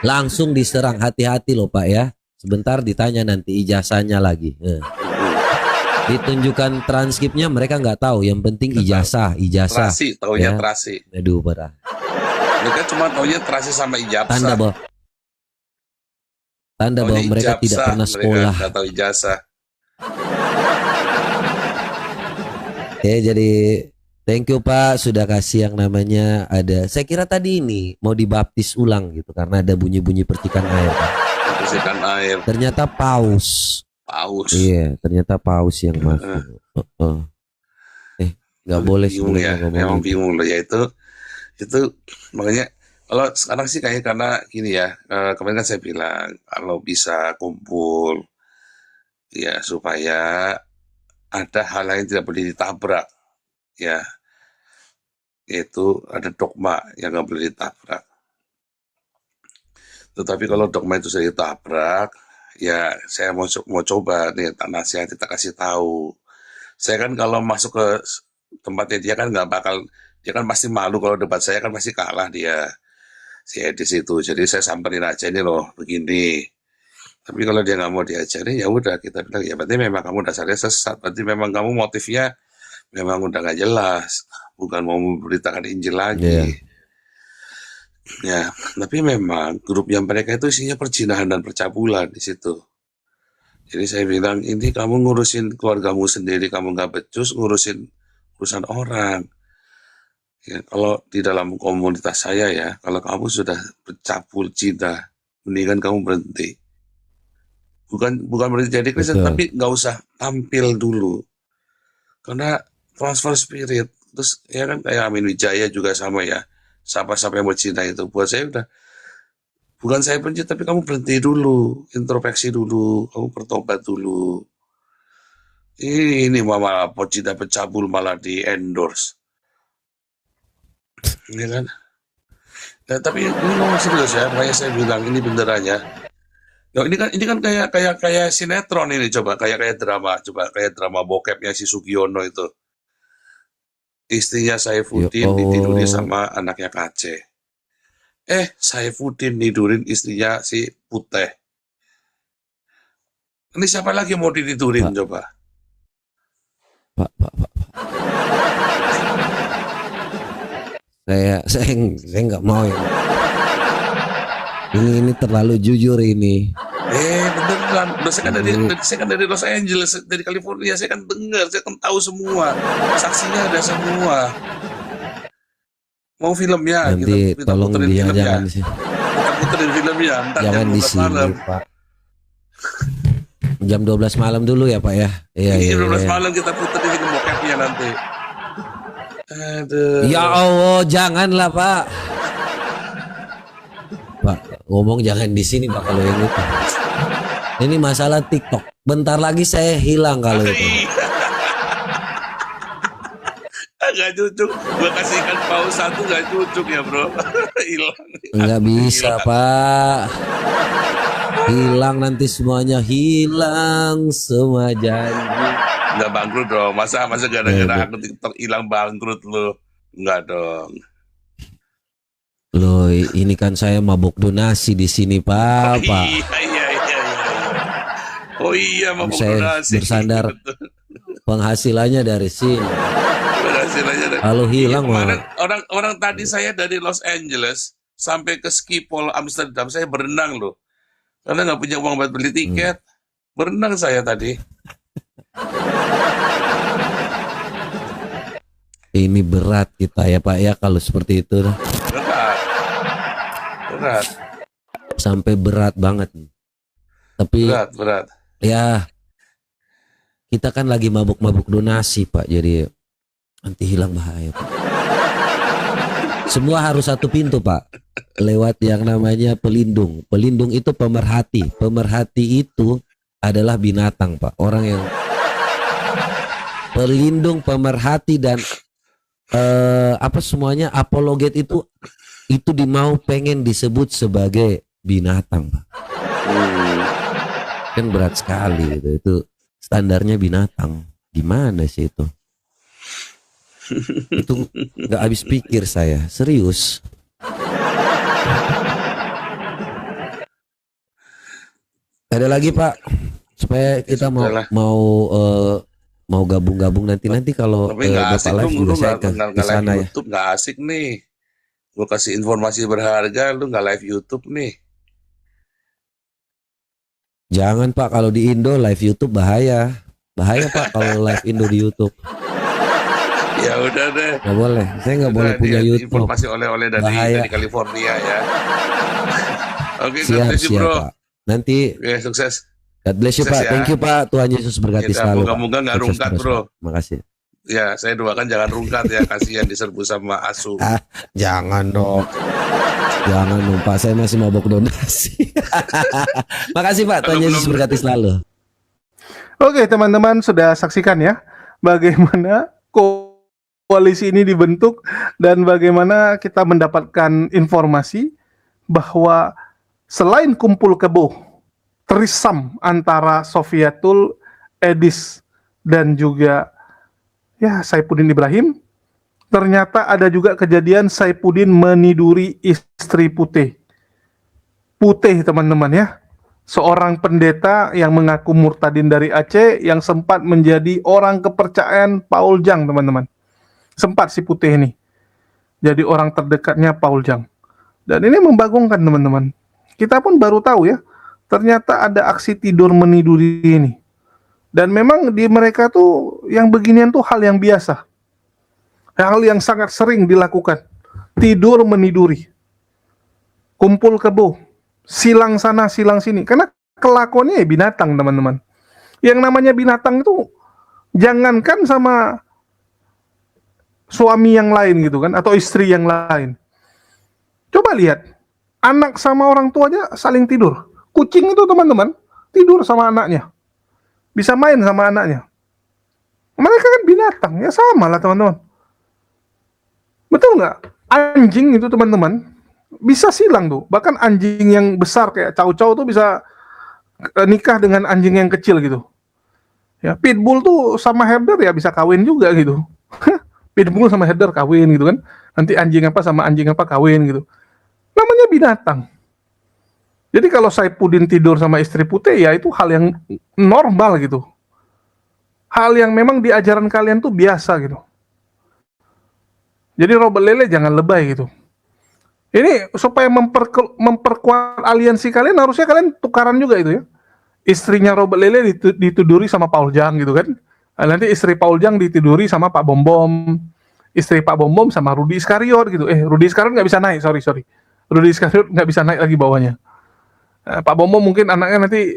Langsung diserang, hati-hati loh Pak ya. Sebentar ditanya nanti ijazahnya lagi. Ditunjukkan transkripnya mereka nggak tahu. Yang penting ijazah. Terasi, taunya ya. terasi. Aduh parah. Mereka cuma taunya terasi sama ijazah. Tanda bahwa mereka tidak pernah sekolah. Mereka nggak tahu ijazah. Oke, jadi thank you Pak sudah kasih yang namanya ada. Saya kira tadi ini mau dibaptis ulang gitu karena ada bunyi-bunyi percikan air. Percikan air. Ternyata paus. Iya, ternyata paus yang masuk. Nggak boleh bingung ya. ngomong Memang gitu. bingung loh ya itu makanya kalau sekarang sih kayak karena gini ya, kemarin kan saya bilang kalau bisa kumpul ya supaya ada hal yang tidak boleh ditabrak ya, yaitu ada dogma yang nggak boleh ditabrak. Tetapi kalau dogma itu sudah ditabrak, ya saya mau coba nih nasihat kita kasih tahu. Saya kan kalau masuk ke tempatnya dia kan nggak bakal, dia kan pasti malu kalau debat saya kan pasti kalah dia si Edis itu. Jadi saya samperin aja ini loh begini. Tapi kalau dia nggak mau diajarin ya udah kita bilang ya berarti memang kamu dasarnya sesat. Berarti memang kamu motifnya memang udah nggak jelas, bukan mau memberitakan Injil lagi. Iya. Ya, tapi memang grup yang mereka itu isinya perzinahan dan percabulan di situ. Jadi saya bilang, ini kamu ngurusin keluargamu sendiri, kamu nggak becus ngurusin urusan orang. Ya, kalau di dalam komunitas saya ya, kalau kamu sudah bercabul cinta, mendingan kamu berhenti. Bukan berhenti jadi Kristen, Betul. tapi nggak usah tampil dulu. Karena transfer spirit. Terus ya kan kayak Amin Wijaya juga sama ya. Siapa-siapa yang bercinta itu. Buat saya udah, bukan saya benci, tapi kamu berhenti dulu. Introspeksi dulu. Kamu bertobat dulu. Ini malah pecinta pencabul malah di endorse. Ya kan? Ya, tapi ini ngomong serius ya. Makanya saya bilang ini benderanya. Ya, ini kan kayak sinetron ini, coba kayak drama bokepnya si Sugiono itu. Istrinya Ya Saifuddin ditiduri Allah. sama anaknya KC. Saifuddin nidurin istrinya si Putih. Ini siapa lagi yang mau ditidurin Pak, coba? Pak, Pak, Pak. Saya nggak mau ya. Ini terlalu jujur ini. Beneran. Udah saya kan dari Los Angeles, dari California, saya kan dengar, saya kan tahu semua. Saksinya ada semua. Mau filmnya, Nanti kita tolong puterin dia filmnya. jangan sih. Kita puterin filmnya, ntar jam Jangan di 12 sini, malam. Pak. Jam 12 malam dulu ya, Pak ya. Iya, iya, Jam 12 iya. malam kita puterin film bokepnya nanti. Aduh. Ya Allah, janganlah, Pak. Pak, ngomong jangan di sini, Pak, kalau yang itu. Ini masalah TikTok. Bentar lagi saya hilang kalau itu. Gak cocok. Gua kasihkan paus satu gak cocok ya bro. Hilang. Nggak bisa, Pak. Hilang nanti semuanya, hilang semua janji. Nggak bangkrut dong. Masa Ya, gara-gara aku TikTok hilang bangkrut lu? Nggak dong. Loh, ini kan saya mabuk donasi di sini, Pak. Pak. Iya. Oh iya, mau Saya donasi. bersandar penghasilannya dari sini. Penghasilannya dari- Kalau hilang Iya, mah kemarin orang tadi saya dari Los Angeles sampai ke Schiphol Amsterdam, saya berenang loh. Karena nggak punya uang buat beli tiket. Berenang saya tadi. ini berat kita ya, Pak ya, kalau seperti itu Berat. sampai berat banget. Tapi Berat. ya kita kan lagi mabuk-mabuk donasi, Pak. Jadi nanti hilang bahaya, Pak. Semua harus satu pintu, Pak. Lewat yang namanya pelindung. Pelindung itu pemerhati. Pemerhati itu adalah binatang, Pak. Orang yang pelindung, pemerhati, dan apa semuanya apologet itu pengen disebut sebagai binatang, Pak. Kan berat sekali gitu. Itu standarnya binatang. Gimana sih itu? Itu nggak habis pikir saya, serius. Ada lagi, Pak, supaya kita Sudahlah. mau gabung-gabung nanti kalau Tapi nggak asik Bapak live lu juga saya nggak ke live sana ya. YouTube, nggak asik nih. Gue kasih informasi berharga, lu nggak live YouTube nih. Jangan, Pak, kalau di Indo live YouTube bahaya. Bahaya, Pak, kalau live Indo di YouTube. Ya udah deh. Nggak boleh. Saya nggak boleh Udah, punya dia YouTube. informasi oleh-oleh Bahaya. dari California ya. Oke, God Siap, bless you, siap, bro. Pak. Nanti Oke, sukses. God bless you, Sukses Pak. ya. Thank you, Pak. Tuhan Yesus berkati Kita selalu, Pak. moga-moga nggak Sukses rungkat, terus, bro. Pak. Makasih. Ya, saya doakan jangan rungkat ya, kasihan diserbu sama asu. Jangan dong. Jangan dong, Pak. Saya masih mabok donasi. Makasih, Pak. Tuhan Yesus berkati selalu. Oke, teman-teman sudah saksikan ya bagaimana koalisi ini dibentuk dan bagaimana kita mendapatkan informasi bahwa selain kumpul kebo trisam antara Sofiatul, Edis, dan juga ya Saifuddin Ibrahim, ternyata ada juga kejadian Saifuddin meniduri istri Putih. Putih, teman-teman ya. Seorang pendeta yang mengaku murtadin dari Aceh yang sempat menjadi orang kepercayaan Paul Jang, teman-teman. Sempat si Putih ini jadi orang terdekatnya Paul Jang. Dan ini membagongkan, teman-teman. Kita pun baru tahu ya ternyata ada aksi tidur meniduri ini. Dan memang di mereka tuh yang beginian tuh hal yang biasa. Hal yang sangat sering dilakukan. Tidur meniduri. Kumpul kebo. Silang sana, silang sini. Karena kelakuannya ya binatang, teman-teman. Yang namanya binatang itu jangankan sama suami yang lain gitu kan, atau istri yang lain. Coba lihat, anak sama orang tuanya saling tidur. Kucing itu teman-teman, tidur sama anaknya. Bisa main sama anaknya. Mereka kan binatang, ya sama lah teman-teman. Betul nggak? Anjing itu teman-teman, bisa silang tuh. Bahkan anjing yang besar kayak chow-chow tuh bisa nikah dengan anjing yang kecil gitu. Ya, pitbull tuh sama herder ya bisa kawin juga gitu. Pitbull sama herder kawin gitu kan. Nanti anjing apa sama anjing apa kawin gitu. Namanya binatang. Jadi kalau Saipudin tidur sama istri Putih ya itu hal yang normal gitu. Hal yang memang di ajaran kalian tuh biasa gitu. Jadi Robert Lele jangan lebay gitu. Ini supaya memperkuat aliansi kalian harusnya kalian tukaran juga itu ya. Istrinya Robert Lele ditiduri sama Paul Jang gitu kan. Nanti istri Paul Jang ditiduri sama Pak Bom Bom. Istri Pak Bom Bom sama Rudi Iskariot gitu. Rudi Iskariot nggak bisa naik, sorry. Rudi Iskariot nggak bisa naik lagi bawahnya. Pak Bom Bom mungkin anaknya nanti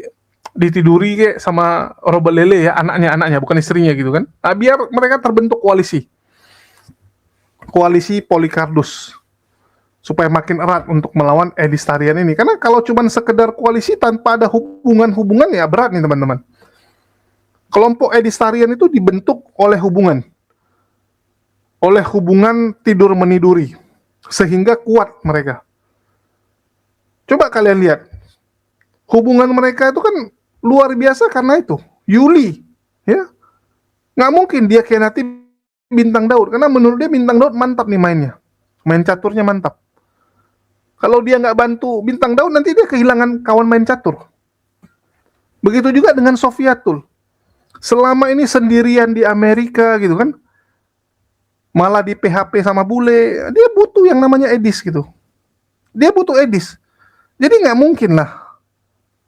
ditiduri kayak sama Robert Lele ya, anaknya bukan istrinya gitu kan. Nah, biar mereka terbentuk koalisi Polycardus supaya makin erat untuk melawan Edis Tarian ini. Karena kalau cuma sekedar koalisi tanpa ada hubungan ya berat nih teman-teman. Kelompok Edis Tarian itu dibentuk oleh hubungan tidur meniduri sehingga kuat mereka. Coba kalian lihat, hubungan mereka itu kan luar biasa karena itu. Yuli, ya, nggak mungkin dia khianati Bintang Daud karena menurut dia Bintang Daud mantap nih mainnya, main caturnya mantap. Kalau dia nggak bantu Bintang Daud nanti dia kehilangan kawan main catur. Begitu juga dengan Sofiatul. Selama ini sendirian di Amerika gitu kan, malah di PHP sama bule, dia butuh yang namanya Edis gitu. Dia butuh Edis. Jadi nggak mungkin lah,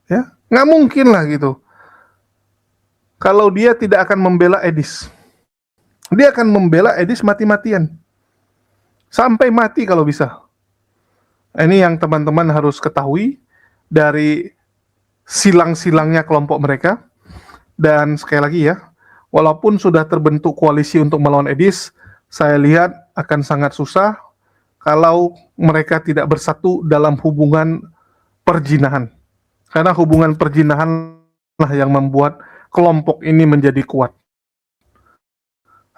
ya nggak mungkin lah gitu. Kalau dia tidak akan membela Edis, dia akan membela Edis mati-matian, sampai mati kalau bisa. Ini yang teman-teman harus ketahui dari silang-silangnya kelompok mereka. Dan sekali lagi ya, walaupun sudah terbentuk koalisi untuk melawan Edis, saya lihat akan sangat susah kalau mereka tidak bersatu dalam hubungan perjinahan. Karena hubungan perjinahan lah yang membuat kelompok ini menjadi kuat.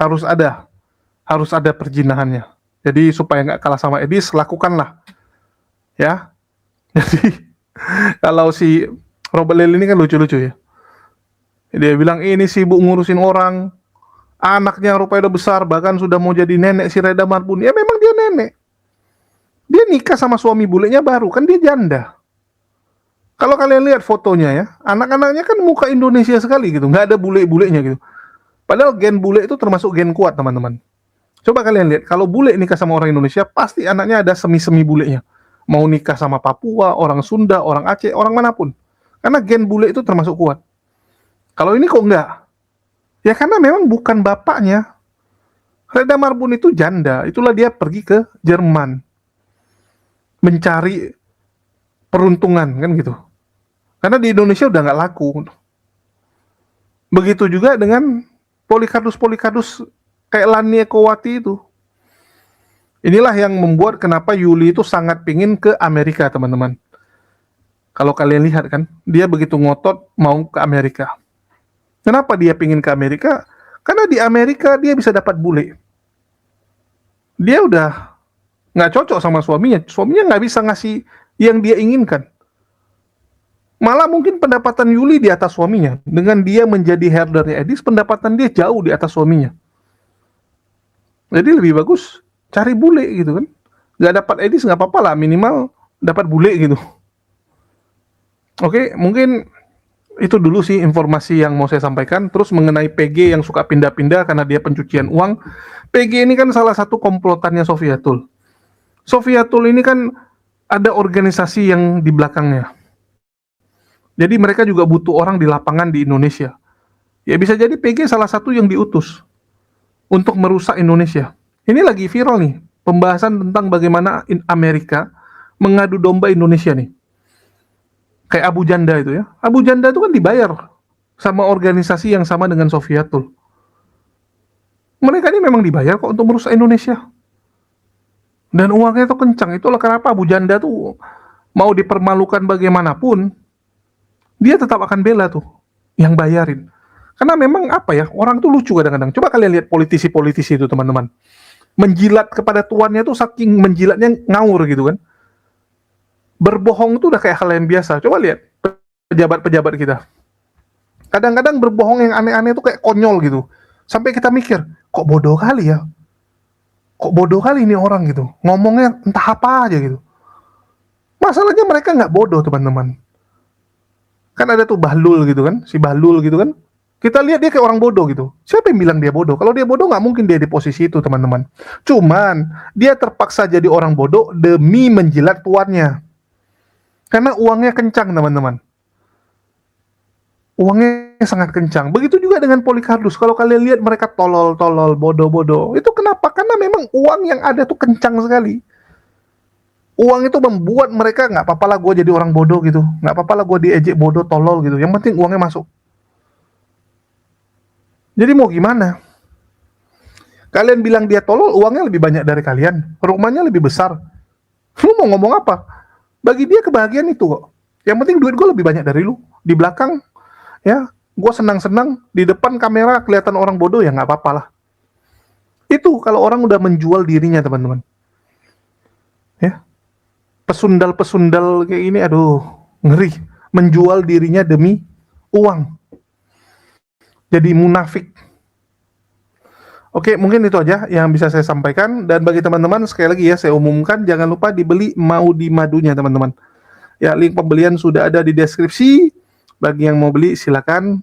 Harus ada perjinahannya. Jadi supaya nggak kalah sama Edis, lakukanlah. Ya. Jadi kalau si Robert Lele ini kan lucu-lucu ya. Dia bilang ini sibuk ngurusin orang, anaknya rupanya udah besar, bahkan sudah mau jadi nenek si Reda Marbun. Ya memang dia nenek. Dia nikah sama suami bulenya baru, kan dia janda. Kalau kalian lihat fotonya ya, anak-anaknya kan muka Indonesia sekali gitu, nggak ada bule-bulenya gitu. Padahal gen bule itu termasuk gen kuat teman-teman. Coba kalian lihat, kalau bule nikah sama orang Indonesia, pasti anaknya ada semi-semi bulenya. Mau nikah sama Papua, orang Sunda, orang Aceh, orang manapun. Karena gen bule itu termasuk kuat. Kalau ini kok enggak? Ya karena memang bukan bapaknya. Reda Marbun itu janda, itulah dia pergi ke Jerman. Mencari peruntungan, kan gitu. Karena di Indonesia udah nggak laku. Begitu juga dengan Polycardus kayak Lani Ekowati itu. Inilah yang membuat kenapa Yuli itu sangat pingin ke Amerika, teman-teman. Kalau kalian lihat kan, dia begitu ngotot mau ke Amerika. Kenapa dia pingin ke Amerika? Karena di Amerika dia bisa dapat bule. Dia udah nggak cocok sama suaminya. Suaminya nggak bisa ngasih yang dia inginkan. Malah mungkin pendapatan Yuli di atas suaminya. Dengan dia menjadi herdernya Edis, pendapatan dia jauh di atas suaminya. Jadi lebih bagus cari bule gitu kan. Nggak dapat Edis nggak apa-apa lah, minimal dapat bule gitu. Oke, mungkin itu dulu sih informasi yang mau saya sampaikan. Terus mengenai PG yang suka pindah-pindah karena dia pencucian uang. PG ini kan salah satu komplotannya Sofiatul. Sofiatul ini kan ada organisasi yang di belakangnya. Jadi mereka juga butuh orang di lapangan di Indonesia. Ya bisa jadi PG salah satu yang diutus untuk merusak Indonesia. Ini lagi viral nih, pembahasan tentang bagaimana Amerika mengadu domba Indonesia nih. Kayak Abu Janda itu ya. Abu Janda itu kan dibayar sama organisasi yang sama dengan Sofietul. Mereka ini memang dibayar kok untuk merusak Indonesia. Dan uangnya itu kencang. Itulah kenapa Abu Janda tuh mau dipermalukan bagaimanapun, dia tetap akan bela tuh yang bayarin. Karena memang apa ya, orang tuh lucu kadang-kadang. Coba kalian lihat politisi-politisi itu teman-teman. Menjilat kepada tuannya tuh saking menjilatnya ngawur gitu kan. Berbohong tuh udah kayak hal yang biasa. Coba lihat pejabat-pejabat kita. Kadang-kadang berbohong yang aneh-aneh tuh kayak konyol gitu. Sampai kita mikir, kok bodoh kali ya? Kok bodoh kali ini orang gitu. Ngomongnya entah apa aja gitu. Masalahnya mereka nggak bodoh teman-teman. Kan ada tuh Bahlul gitu kan, si Bahlul gitu kan. Kita lihat dia kayak orang bodoh gitu. Siapa yang bilang dia bodoh? Kalau dia bodoh nggak mungkin dia di posisi itu teman-teman. Cuman dia terpaksa jadi orang bodoh demi menjilat tuannya. Karena uangnya kencang teman-teman. Uangnya sangat kencang. Begitu juga dengan Polikarpus. Kalau kalian lihat mereka tolol-tolol, bodoh-bodoh. Itu kenapa? Karena memang uang yang ada tuh kencang sekali. Uang itu membuat mereka nggak apa-apa lah gue jadi orang bodoh gitu. Nggak apa-apa lah gue diejek bodoh, tolol gitu. Yang penting uangnya masuk. Jadi mau gimana? Kalian bilang dia tolol, uangnya lebih banyak dari kalian. Rumahnya lebih besar. Lu mau ngomong apa? Bagi dia kebahagiaan itu kok. Yang penting duit gue lebih banyak dari lu. Di belakang, ya, gue senang-senang. Di depan kamera kelihatan orang bodoh, ya nggak apa-apa lah. Itu kalau orang udah menjual dirinya, teman-teman. Ya, pesundal-pesundal kayak ini, aduh, ngeri. Menjual dirinya demi uang. Jadi munafik. Oke, mungkin itu aja yang bisa saya sampaikan. Dan bagi teman-teman, sekali lagi ya, saya umumkan, jangan lupa dibeli mau di madunya, teman-teman. Ya, link pembelian sudah ada di deskripsi. Bagi yang mau beli, silakan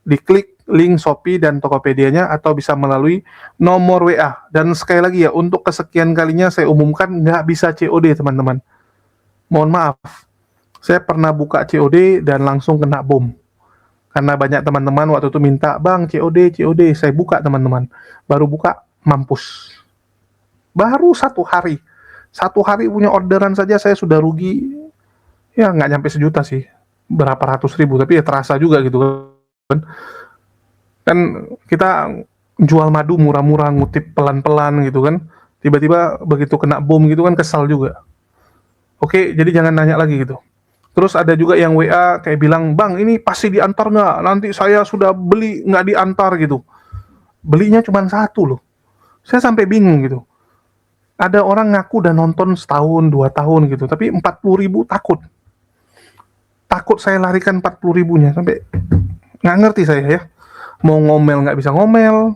diklik link Shopee dan Tokopedia-nya, atau bisa melalui nomor WA. Dan sekali lagi ya, untuk kesekian kalinya saya umumkan, nggak bisa COD, teman-teman. Mohon maaf, saya pernah buka COD dan langsung kena bom. Karena banyak teman-teman waktu itu minta, bang COD, saya buka teman-teman. Baru buka, mampus. Baru 1 hari. 1 hari punya orderan saja saya sudah rugi, ya nggak nyampe 1 juta sih. Berapa ratus ribu, tapi ya terasa juga gitu kan. Kan kita jual madu murah-murah, ngutip pelan-pelan gitu kan. Tiba-tiba begitu kena bom gitu kan, kesal juga. Oke, jadi jangan nanya lagi gitu. Terus ada juga yang WA kayak bilang, bang ini pasti diantar nggak? Nanti saya sudah beli nggak diantar gitu. Belinya cuma 1 loh. Saya sampai bingung gitu. Ada orang ngaku udah nonton setahun, 2 tahun gitu. Tapi 40.000 takut. Takut saya larikan 40.000-nya. Sampai nggak ngerti saya ya. Mau ngomel nggak bisa ngomel.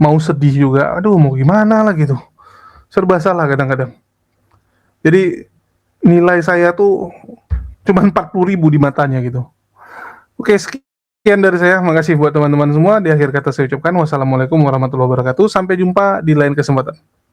Mau sedih juga. Aduh mau gimana lah gitu. Serba salah kadang-kadang. Jadi nilai saya tuh cuma 40.000 di matanya gitu. Oke, sekian dari saya. Makasih buat teman-teman semua. Di akhir kata saya ucapkan wassalamualaikum warahmatullahi wabarakatuh. Sampai jumpa di lain kesempatan.